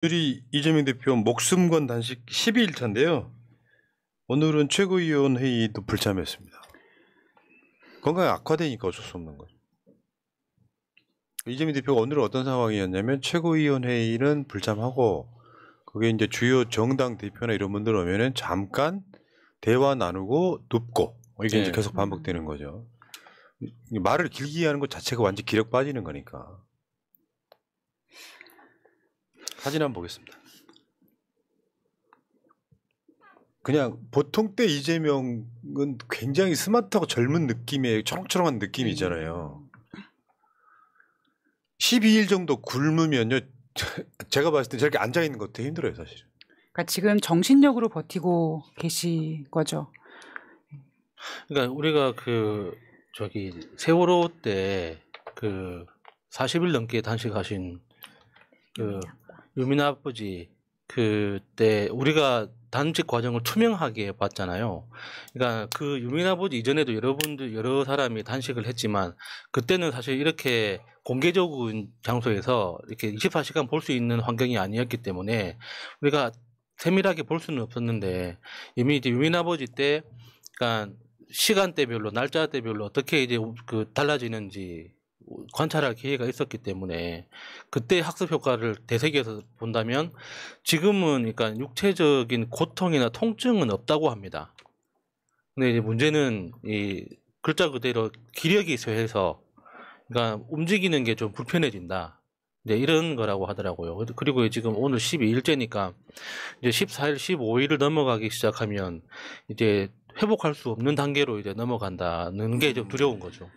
오늘이 이재명 대표 목숨 건 단식 12일차인데요. 오늘은 최고위원 회의도 불참했습니다. 건강이 악화되니까 어쩔 수 없는 거죠. 이재명 대표가 오늘은 어떤 상황이었냐면 최고위원 회의는 불참하고 그게 이제 주요 정당 대표나 이런 분들 오면은 잠깐 대화 나누고 눕고 이게 이제 계속 반복되는 거죠. 말을 길게 하는 것 자체가 완전 기력 빠지는 거니까. 사진 한번 보겠습니다. 그냥 보통 때 이재명은 굉장히 스마트하고 젊은 느낌의 초롱초롱한 느낌이 있잖아요. 12일 정도 굶으면요. 제가 봤을 때 저렇게 앉아있는 것 되게 힘들어요 사실. 그러니까 지금 정신력으로 버티고 계신 거죠. 그러니까 우리가 세월호 때 40일 넘게 단식하신 유민 아버지 그때 우리가 단식 과정을 투명하게 봤잖아요. 그러니까 그 유민 아버지 이전에도 여러 사람이 단식을 했지만 그때는 사실 이렇게 공개적인 장소에서 이렇게 24시간 볼 수 있는 환경이 아니었기 때문에 우리가 세밀하게 볼 수는 없었는데 이미 이제 유민 아버지 때 그러니까 시간대별로 날짜대별로 어떻게 이제 달라지는지 관찰할 기회가 있었기 때문에 그때 학습 효과를 되새겨서 본다면 지금은 그러니까 육체적인 고통이나 통증은 없다고 합니다. 근데 이제 문제는 이 글자 그대로 기력이 쇠해서 그러니까 움직이는 게 좀 불편해진다. 이제 이런 거라고 하더라고요. 그리고 지금 오늘 12일째니까 이제 14일, 15일을 넘어가기 시작하면 이제 회복할 수 없는 단계로 이제 넘어간다는 게 좀 두려운 거죠.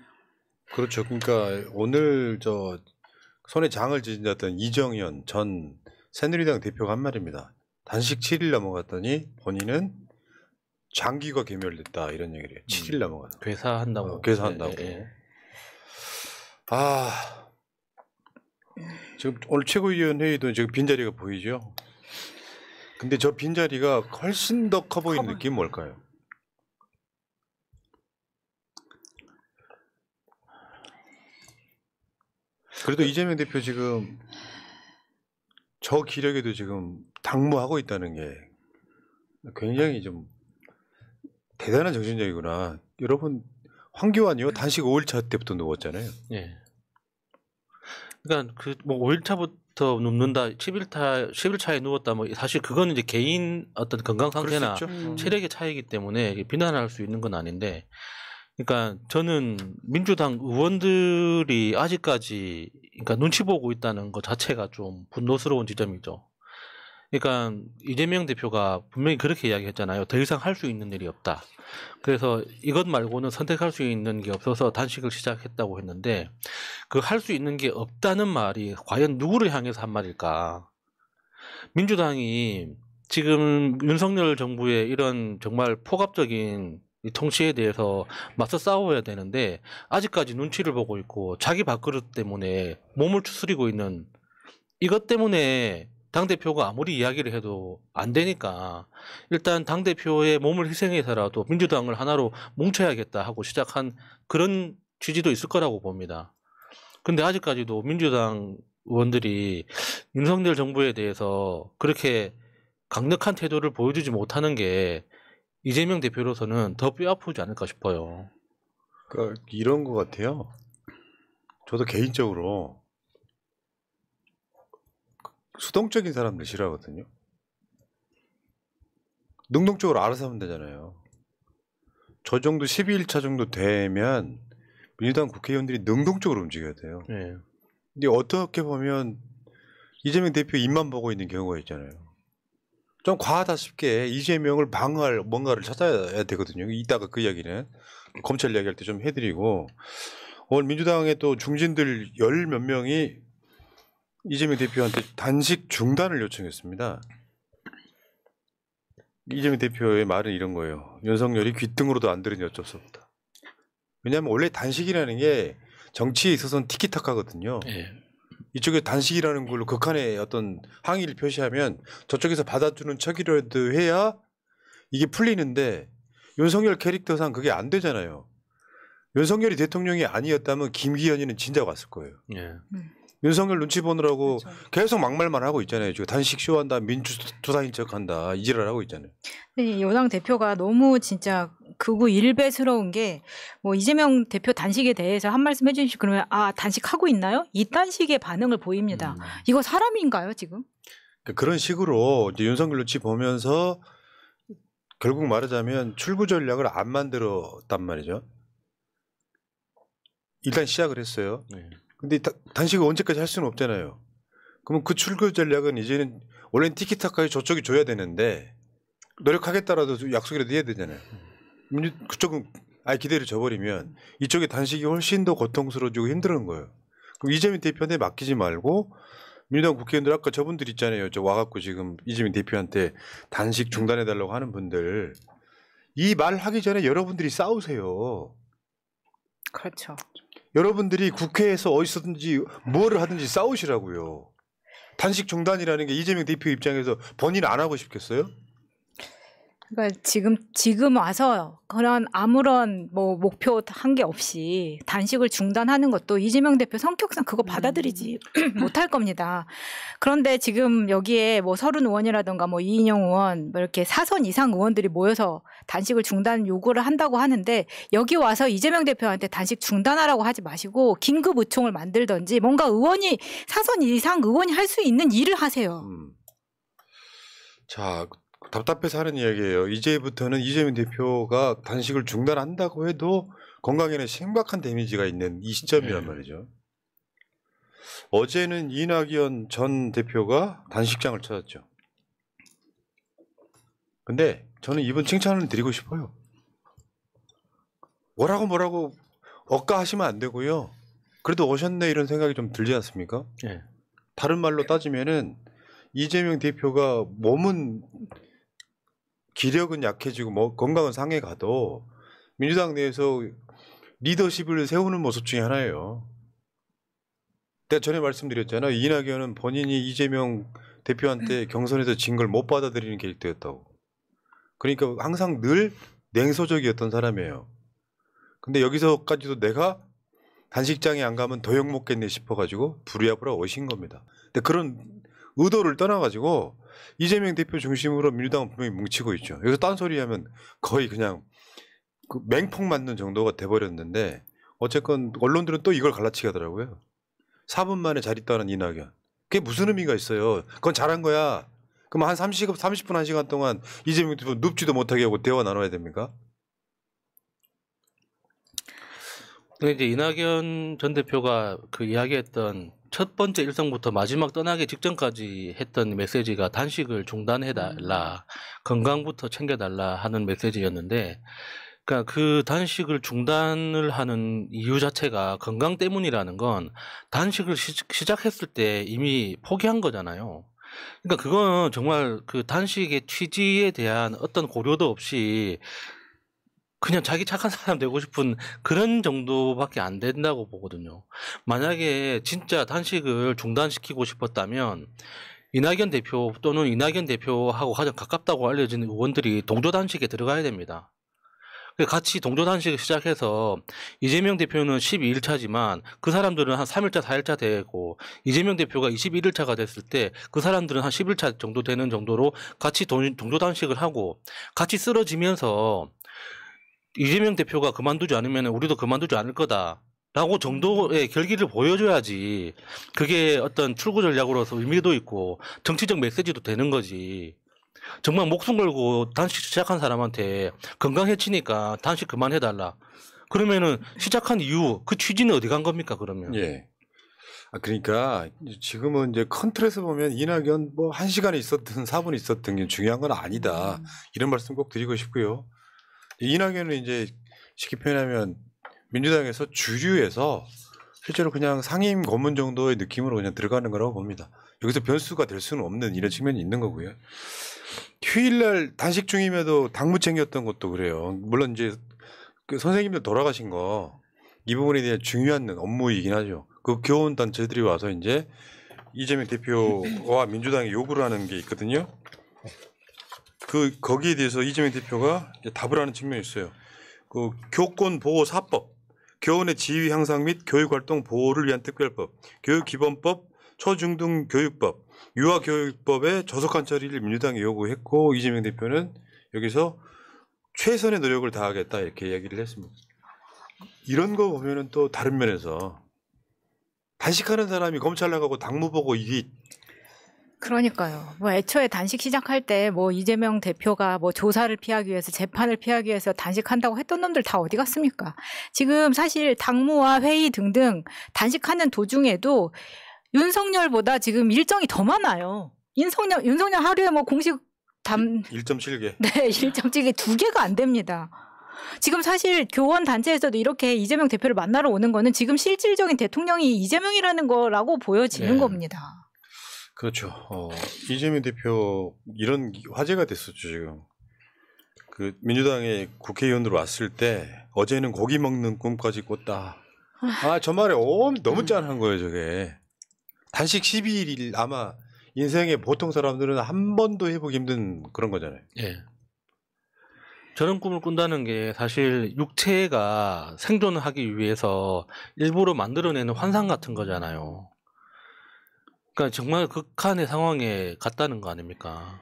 그렇죠. 그러니까 오늘 손에 장을 지졌던 이정현 전 새누리당 대표가 한 말입니다. 단식 7일 넘어갔더니 본인은 장기가 괴멸됐다 이런 얘기를 해요. 7일 넘어갔다. 괴사한다고. 괴사한다고. 지금 오늘 최고위원 회의도 지금 빈자리가 보이죠. 근데 저 빈자리가 훨씬 더 커 보이는 느낌은 뭘까요? 그래도 이재명 대표 지금 저 기력에도 지금 당무하고 있다는 게 굉장히 좀 대단한 정신력이구나. 여러분 황교안이요 단식 5일차 때부터 누웠잖아요. 예. 그러니까 5일차부터 눕는다, 10일차에 누웠다, 사실 그거는 이제 개인 어떤 건강 상태나 체력의 차이기 때문에 비난할 수 있는 건 아닌데, 그러니까 저는 민주당 의원들이 아직까지 그러니까 눈치 보고 있다는 것 자체가 좀 분노스러운 지점이죠. 그러니까 이재명 대표가 분명히 그렇게 이야기했잖아요. 더 이상 할 수 있는 일이 없다. 그래서 이것 말고는 선택할 수 있는 게 없어서 단식을 시작했다고 했는데 그 할 수 있는 게 없다는 말이 과연 누구를 향해서 한 말일까? 민주당이 지금 윤석열 정부의 이런 정말 폭압적인 이 통치에 대해서 맞서 싸워야 되는데 아직까지 눈치를 보고 있고 자기 밥그릇 때문에 몸을 추스리고 있는 이것 때문에 당대표가 아무리 이야기를 해도 안 되니까 일단 당대표의 몸을 희생해서라도 민주당을 하나로 뭉쳐야겠다 하고 시작한 그런 취지도 있을 거라고 봅니다. 근데 아직까지도 민주당 의원들이 윤석열 정부에 대해서 그렇게 강력한 태도를 보여주지 못하는 게 이재명 대표로서는 더 뼈아프지 않을까 싶어요. 그러니까 이런 것 같아요. 저도 개인적으로 수동적인 사람들 싫어하거든요. 능동적으로 알아서 하면 되잖아요. 저 정도 12일차 정도 되면 민주당 국회의원들이 능동적으로 움직여야 돼요. 네. 근데 어떻게 보면 이재명 대표 입만 보고 있는 경우가 있잖아요. 좀 과하다 싶게 이재명을 방어할 뭔가를 찾아야 되거든요. 이따가 그 이야기는 검찰 이야기할 때 좀 해드리고 오늘 민주당의 또 중진들 열 몇 명이 이재명 대표한테 단식 중단을 요청했습니다. 이재명 대표의 말은 이런 거예요. 윤석열이 귓등으로도 안 들으니 어쩔 수 없다. 왜냐하면 원래 단식이라는 게 정치에 있어서는 티키타카거든요. 네. 이쪽에 단식이라는 걸로 극한의 어떤 항의를 표시하면 저쪽에서 받아주는 척이라도 해야 이게 풀리는데 윤석열 캐릭터상 그게 안 되잖아요. 윤석열이 대통령이 아니었다면 김기현이는 진작 왔을 거예요. 네. 윤석열 눈치 보느라고 그렇죠. 계속 막말만 하고 있잖아요. 지금 단식 쇼한다, 민주투사인 척한다, 이 지랄 하고 있잖아요. 네, 여당 대표가 너무 진짜 극우 일배스러운 게 뭐 이재명 대표 단식에 대해서 한 말씀 해주시고 그러면 단식하고 있나요? 이딴 식의 반응을 보입니다. 이거 사람인가요 지금? 그런 식으로 이제 윤석열 눈치 보면서 결국 말하자면 출구 전략을 안 만들었단 말이죠. 일단 시작을 했어요. 네. 근데 단식을 언제까지 할 수는 없잖아요. 그러면 그 출구 전략은 이제는 원래는 티키타카에 저쪽이 줘야 되는데 노력하겠다라도 약속이라도 해야 되잖아요. 그쪽은 아예 기대를 져버리면 이쪽의 단식이 훨씬 더 고통스러워지고 힘든 거예요. 그럼 이재명 대표한테 맡기지 말고 민주당 국회의원들 아까 저분들 있잖아요. 저 와갖고 지금 이재명 대표한테 단식 중단해달라고 하는 분들 이 말 하기 전에 여러분들이 싸우세요. 그렇죠. 여러분들이 국회에서 어디서든지 뭐를 하든지 싸우시라고요. 단식 중단이라는 게 이재명 대표 입장에서 본인 안 하고 싶겠어요? 그러니까 지금 와서 그런 아무런 뭐 목표 한 게 없이 단식을 중단하는 것도 이재명 대표 성격상 그거 받아들이지 못할 겁니다. 그런데 지금 여기에 뭐 서른 의원이라든가 뭐 이인영 의원 뭐 이렇게 4선 이상 의원들이 모여서 단식을 중단 요구를 한다고 하는데 여기 와서 이재명 대표한테 단식 중단하라고 하지 마시고 긴급 의총을 만들든지 뭔가 의원이 4선 이상 의원이 할 수 있는 일을 하세요. 자. 답답해서 하는 이야기예요. 이제부터는 이재명 대표가 단식을 중단한다고 해도 건강에는 심각한 데미지가 있는 이 시점이란 말이죠. 어제는 이낙연 전 대표가 단식장을 찾았죠. 근데 저는 이번 칭찬을 드리고 싶어요. 뭐라고 억까하시면 안 되고요. 그래도 오셨네 이런 생각이 좀 들지 않습니까? 네. 다른 말로 따지면은 이재명 대표가 몸은 기력은 약해지고 뭐 건강은 상해 가도 민주당 내에서 리더십을 세우는 모습 중에 하나예요. 내가 전에 말씀드렸잖아요. 이낙연은 본인이 이재명 대표한테 경선에서 진 걸 못 받아들이는 캐릭터였다고. 그러니까 항상 늘 냉소적이었던 사람이에요. 근데 여기서까지도 내가 단식장에 안 가면 더 욕먹겠네 싶어가지고 부랴부랴 오신 겁니다. 근데 그런 의도를 떠나가지고 이재명 대표 중심으로 민주당은 분명히 뭉치고 있죠. 여기서 딴소리 하면 거의 그냥 그 맹폭 맞는 정도가 돼버렸는데 어쨌건 언론들은 또 이걸 갈라치게 하더라고요. 4분 만에 자리 떠난 이낙연. 그게 무슨 의미가 있어요. 그건 잘한 거야. 그럼 한 30분 1시간 동안 이재명 대표 눕지도 못하게 하고 대화 나눠야 됩니까? 근데 이제 이낙연 전 대표가 그 이야기했던 첫 번째 일성부터 마지막 떠나기 직전까지 했던 메시지가 단식을 중단해달라, 건강부터 챙겨달라 하는 메시지였는데, 그러니까 그 단식을 중단을 하는 이유 자체가 건강 때문이라는 건 단식을 시작했을 때 이미 포기한 거잖아요. 그러니까 그건 정말 그 단식의 취지에 대한 어떤 고려도 없이 그냥 자기 착한 사람 되고 싶은 그런 정도밖에 안 된다고 보거든요. 만약에 진짜 단식을 중단시키고 싶었다면 이낙연 대표 또는 이낙연 대표하고 가장 가깝다고 알려진 의원들이 동조단식에 들어가야 됩니다. 같이 동조단식을 시작해서 이재명 대표는 12일차지만 그 사람들은 한 3일차, 4일차 되고 이재명 대표가 21일차가 됐을 때 그 사람들은 한 10일차 정도 되는 정도로 같이 동조단식을 하고 같이 쓰러지면서 이재명 대표가 그만두지 않으면 우리도 그만두지 않을 거다라고 정도의 결기를 보여줘야지 그게 어떤 출구 전략으로서 의미도 있고 정치적 메시지도 되는 거지. 정말 목숨 걸고 단식 시작한 사람한테 건강해지니까 단식 그만해달라. 그러면은 시작한 이유 그 취지는 어디 간 겁니까 그러면? 예. 그러니까 지금은 이제 큰 틀에서 보면 이낙연 뭐 1시간에 있었든 4분 있었든 게 중요한 건 아니다. 이런 말씀 꼭 드리고 싶고요. 이낙연은 이제 쉽게 표현하면 민주당에서 주류에서 실제로 그냥 상임 고문 정도의 느낌으로 그냥 들어가는 거라고 봅니다. 여기서 변수가 될 수는 없는 이런 측면이 있는 거고요. 휴일날 단식 중임에도 당무 챙겼던 것도 그래요. 물론 이제 그 선생님들 돌아가신 거 이 부분에 대한 중요한 업무이긴 하죠. 그 교원 단체들이 와서 이제 이재명 대표와 민주당이 요구를 하는 게 있거든요. 거기에 대해서 이재명 대표가 이제 답을 하는 측면이 있어요. 그 교권 보호 사법, 교원의 지위 향상 및 교육활동 보호를 위한 특별법, 교육기본법, 초중등교육법, 유아교육법의 조속한 처리를 민주당이 요구했고 이재명 대표는 여기서 최선의 노력을 다하겠다 이렇게 이야기를 했습니다. 이런 거 보면은 또 다른 면에서 단식하는 사람이 검찰 나가고 당무 보고 이게 그러니까요. 뭐 애초에 단식 시작할 때 뭐 이재명 대표가 뭐 조사를 피하기 위해서 재판을 피하기 위해서 단식한다고 했던 놈들 다 어디 갔습니까? 지금 사실 당무와 회의 등등 단식하는 도중에도 윤석열보다 지금 일정이 더 많아요. 윤석열 하루에 뭐 공식 1.7개. 네, 1.7개 2개가 안 됩니다. 지금 사실 교원 단체에서도 이렇게 이재명 대표를 만나러 오는 거는 지금 실질적인 대통령이 이재명이라는 거라고 보여지는 네. 겁니다. 그렇죠. 이재명 대표 이런 화제가 됐었죠 지금. 그 민주당의 국회의원으로 왔을 때 어제는 고기 먹는 꿈까지 꿨다. 저 말에 너무 짠한 거예요 저게. 단식 12일 아마 인생에 보통 사람들은 한 번도 해보기 힘든 그런 거잖아요. 예. 저런 꿈을 꾼다는 게 사실 육체가 생존하기 위해서 일부러 만들어내는 환상 같은 거잖아요. 그러니까 정말 극한의 상황에 갔다는 거 아닙니까?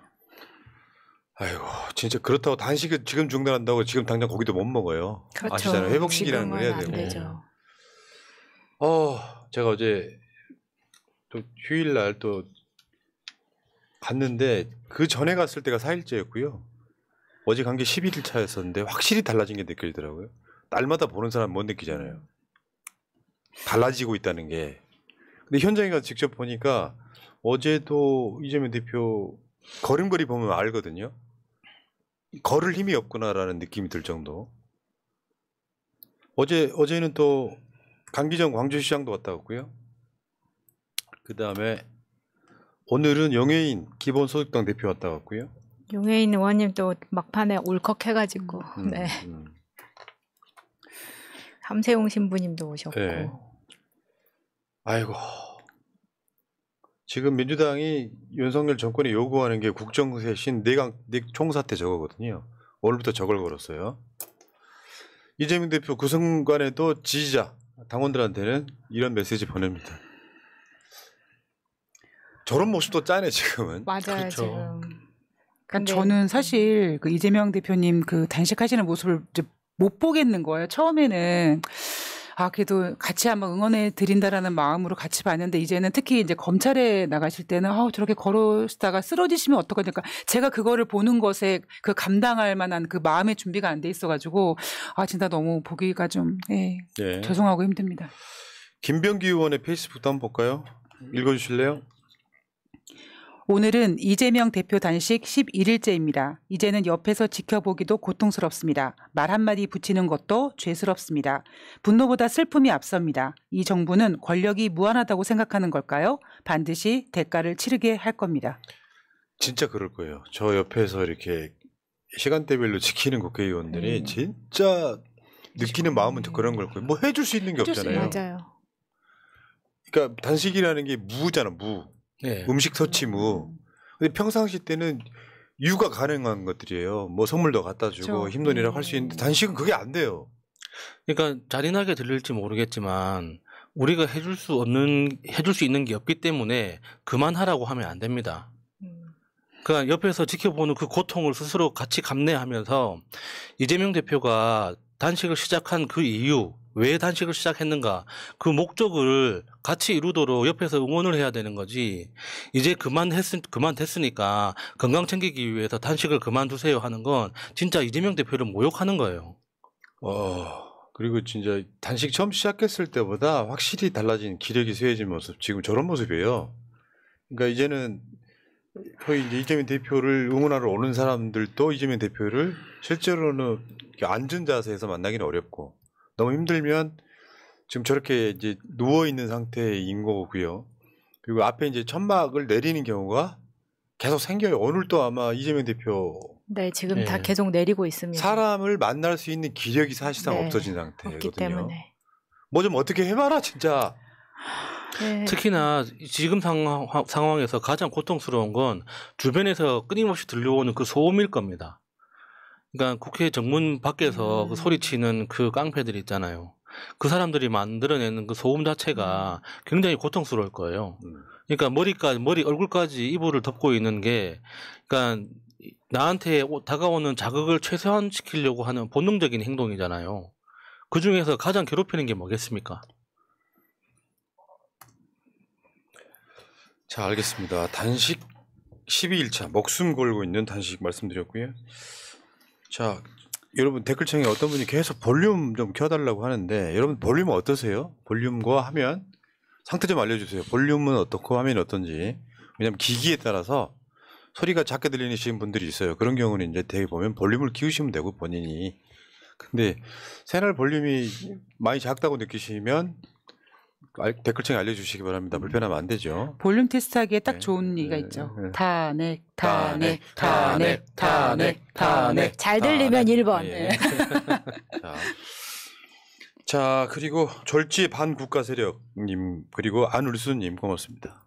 아이고 진짜 그렇다고 단식을 지금 중단한다고 지금 당장 고기도 못 먹어요. 그렇죠. 아시잖아요. 회복시키라는 걸 해야 지금은 안 되고. 되죠. 제가 어제 또 휴일날 또 갔는데 그 전에 갔을 때가 4일째였고요. 어제 간 게 11일 차였었는데 확실히 달라진 게 느껴지더라고요. 날마다 보는 사람 못 느끼잖아요. 달라지고 있다는 게. 근데 현장에 가서 직접 보니까 어제도 이재명 대표 걸음걸이 보면 알거든요. 걸을 힘이 없구나라는 느낌이 들 정도. 어제는 또 강기정 광주시장도 갔다 왔고요. 그 다음에 오늘은 용해인 기본소득당 대표 왔다 갔고요. 용해인 의원님 또 막판에 울컥해가지고 네. 함세웅 신부님도 오셨고. 네. 아이고. 지금 민주당이 윤석열 정권이 요구하는 게 국정쇄신 내각 총사퇴 저거거든요. 오늘부터 저걸 걸었어요. 이재명 대표 그 순간에도 지지자 당원들한테는 이런 메시지 보냅니다. 저런 모습도 짜네 지금은. 맞아요. 그렇죠. 지금. 그러니까 저는 사실 그 이재명 대표님 그 단식하시는 모습을 이제 못 보겠는 거예요. 처음에는 그래도 같이 한번 응원해 드린다라는 마음으로 같이 봤는데 이제는 특히 이제 검찰에 나가실 때는 저렇게 걸으시다가 쓰러지시면 어떡하니까 제가 그거를 보는 것에 그 감당할 만한 그 마음의 준비가 안 돼 있어가지고 진짜 너무 보기가 좀 죄송하고 힘듭니다. 김병기 의원의 페이스북도 한번 볼까요? 읽어주실래요? 오늘은 이재명 대표 단식 11일째입니다. 이제는 옆에서 지켜보기도 고통스럽습니다. 말 한마디 붙이는 것도 죄스럽습니다. 분노보다 슬픔이 앞섭니다. 이 정부는 권력이 무한하다고 생각하는 걸까요? 반드시 대가를 치르게 할 겁니다. 진짜 그럴 거예요. 저 옆에서 이렇게 시간대별로 지키는 국회의원들이 진짜 느끼는 마음은 그런 걸 거예요. 뭐 해줄 수 있는 게 없잖아요. 맞아요. 그러니까 단식이라는 게 무잖아, 무. 네. 음식 서치무. 근데 평상시 때는 유가 가능한 것들이에요. 뭐 선물도 갖다 주고 그렇죠. 힘돈이라고 할 수 있는데 단식은 그게 안 돼요. 그러니까 잔인하게 들릴지 모르겠지만 우리가 해줄 수 있는 게 없기 때문에 그만하라고 하면 안 됩니다. 그러니까 옆에서 지켜보는 그 고통을 스스로 같이 감내하면서 이재명 대표가 단식을 시작한 그 이유, 왜 단식을 시작했는가, 그 목적을 같이 이루도록 옆에서 응원을 해야 되는 거지. 이제 그만됐으니까 건강 챙기기 위해서 단식을 그만두세요 하는 건 진짜 이재명 대표를 모욕하는 거예요. 그리고 진짜 단식 처음 시작했을 때보다 확실히 달라진 기력이 쇠해진 모습, 지금 저런 모습이에요. 그러니까 이제는 거의 이제 이재명 대표를 응원하러 오는 사람들도 이재명 대표를 실제로는 앉은 자세에서 만나기는 어렵고 너무 힘들면 지금 저렇게 이제 누워 있는 상태인 거고요. 그리고 앞에 이제 천막을 내리는 경우가 계속 생겨요. 오늘도 아마 이재명 대표 지금 다 계속 내리고 있습니다. 사람을 만날 수 있는 기력이 사실상 없어진 상태거든요. 없기 때문에. 뭐 좀 어떻게 해봐라 진짜. 특히나 지금 상황에서 가장 고통스러운 건 주변에서 끊임없이 들려오는 그 소음일 겁니다. 그러니까 국회 정문 밖에서 그 소리치는 그 깡패들 있잖아요. 그 사람들이 만들어내는 그 소음 자체가 굉장히 고통스러울 거예요. 그러니까 머리 얼굴까지 이불을 덮고 있는 게, 그러니까 나한테 다가오는 자극을 최소화시키려고 하는 본능적인 행동이잖아요. 그 중에서 가장 괴롭히는 게 뭐겠습니까? 자, 알겠습니다. 단식 12일차 목숨 걸고 있는 단식 말씀드렸고요. 자, 여러분 댓글창에 어떤 분이 계속 볼륨 좀 켜달라고 하는데 여러분 볼륨은 어떠세요? 볼륨과 화면 상태 좀 알려주세요. 볼륨은 어떻고 화면이 어떤지. 왜냐하면 기기에 따라서 소리가 작게 들리시는 분들이 있어요. 그런 경우는 이제 대개 보면 볼륨을 키우시면 되고 본인이. 근데 새날 볼륨이 많이 작다고 느끼시면 댓글창에 알려주시기 바랍니다. 불편하면 안 되죠. 볼륨 테스트하기에 딱 네. 좋은 얘기가 네. 있죠. 네. 탄핵. 잘 들리면 1번. 예. 자, 그리고 졸지 반국가 세력님 그리고 안울수님 고맙습니다.